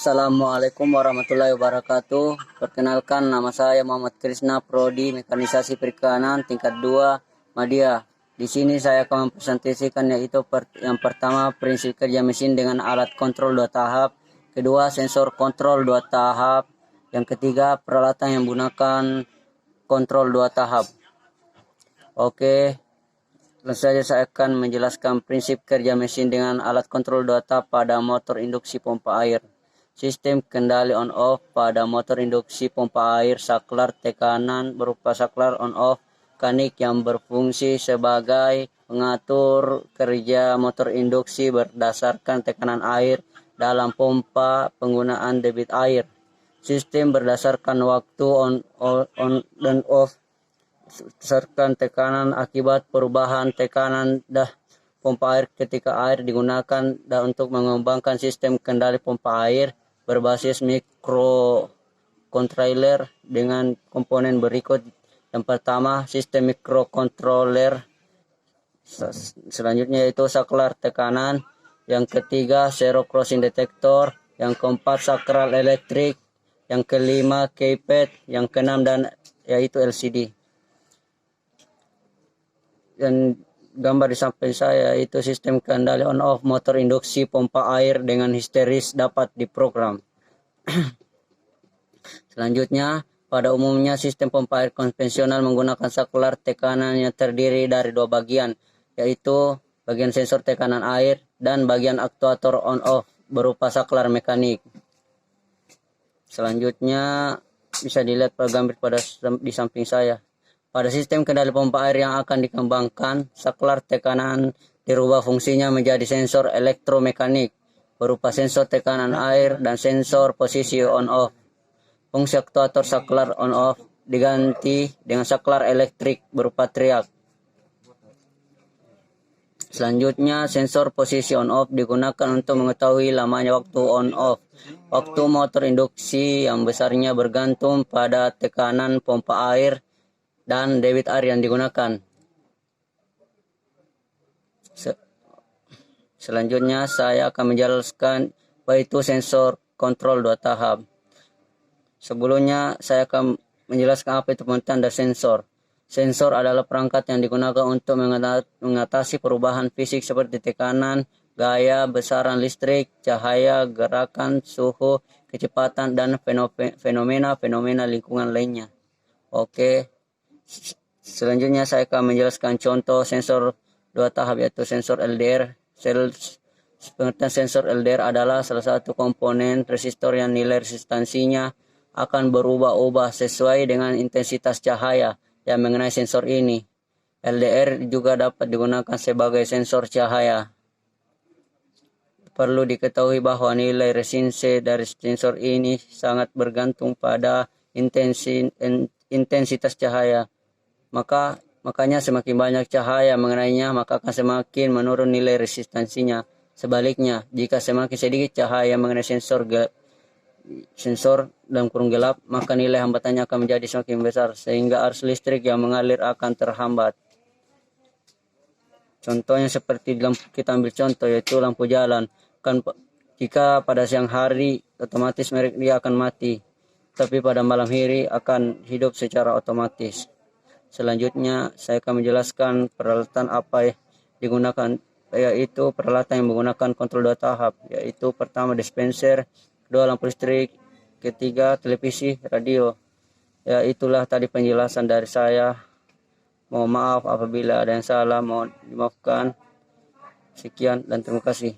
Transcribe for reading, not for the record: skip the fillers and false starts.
Assalamualaikum warahmatullahi wabarakatuh. Perkenalkan, nama saya Muhammad Krisna, Prodi Mekanisasi Perikanan tingkat 2 Madya. Di sini saya akan mempresentasikan yaitu yang pertama prinsip kerja mesin dengan alat kontrol 2 tahap, kedua sensor kontrol 2 tahap, yang ketiga peralatan yang menggunakan kontrol 2 tahap. Oke, langsung saja saya akan menjelaskan prinsip kerja mesin dengan alat kontrol 2 tahap pada motor induksi pompa air. Sistem kendali on-off pada motor induksi pompa air, saklar tekanan berupa saklar on-off mekanik yang berfungsi sebagai pengatur kerja motor induksi berdasarkan tekanan air dalam pompa penggunaan debit air. Sistem berdasarkan waktu on dan off berdasarkan tekanan akibat perubahan tekanan pompa air ketika air digunakan untuk mengembangkan sistem kendali pompa air berbasis microcontroller dengan komponen berikut. Yang pertama, sistem microcontroller. Selanjutnya yaitu saklar tekanan. Yang ketiga, zero crossing detector. Yang keempat, sakral elektrik. Yang kelima, keypad. Yang keenam dan yaitu LCD. Dan gambar di samping saya itu sistem kendali on-off motor induksi pompa air dengan histeris dapat diprogram. Selanjutnya, pada umumnya sistem pompa air konvensional menggunakan saklar tekanan yang terdiri dari 2 bagian, yaitu bagian sensor tekanan air dan bagian aktuator on-off berupa saklar mekanik. Selanjutnya bisa dilihat pada gambar di samping saya. Pada sistem kendali pompa air yang akan dikembangkan, saklar tekanan dirubah fungsinya menjadi sensor elektromekanik berupa sensor tekanan air dan sensor posisi on-off. Fungsi aktuator saklar on-off diganti dengan saklar elektrik berupa triak. Selanjutnya, sensor posisi on-off digunakan untuk mengetahui lamanya waktu on-off. Waktu motor induksi yang besarnya bergantung pada tekanan pompa air dan debit air yang digunakan. Selanjutnya saya akan menjelaskan yaitu sensor kontrol 2 tahap. Sebelumnya saya akan menjelaskan apa itu pengertian dari sensor. Sensor adalah perangkat yang digunakan untuk mengatasi perubahan fisik seperti tekanan, gaya, besaran listrik, cahaya, gerakan, suhu, kecepatan, dan fenomena-fenomena lingkungan lainnya. Oke. Selanjutnya saya akan menjelaskan contoh sensor 2 tahap yaitu sensor LDR. Pengertian sensor LDR adalah salah satu komponen resistor yang nilai resistansinya akan berubah-ubah sesuai dengan intensitas cahaya yang mengenai sensor ini. LDR juga dapat digunakan sebagai sensor cahaya. Perlu diketahui bahwa nilai resistance dari sensor ini sangat bergantung pada intensitas cahaya. Makanya semakin banyak cahaya mengenainya, maka akan semakin menurun nilai resistansinya. Sebaliknya, jika semakin sedikit cahaya mengenai sensor dalam kurung gelap, maka nilai hambatannya akan menjadi semakin besar, sehingga arus listrik yang mengalir akan terhambat. Contohnya seperti kita ambil contoh yaitu lampu jalan. Jika pada siang hari, otomatis dia akan mati. Tapi pada malam hari akan hidup secara otomatis. Selanjutnya saya akan menjelaskan peralatan apa yang digunakan, yaitu peralatan yang menggunakan kontrol 2 tahap, yaitu pertama dispenser, kedua lampu listrik, ketiga televisi, radio. Ya, itulah tadi penjelasan dari saya. Mohon maaf apabila ada yang salah, mohon dimaafkan. Sekian dan terima kasih.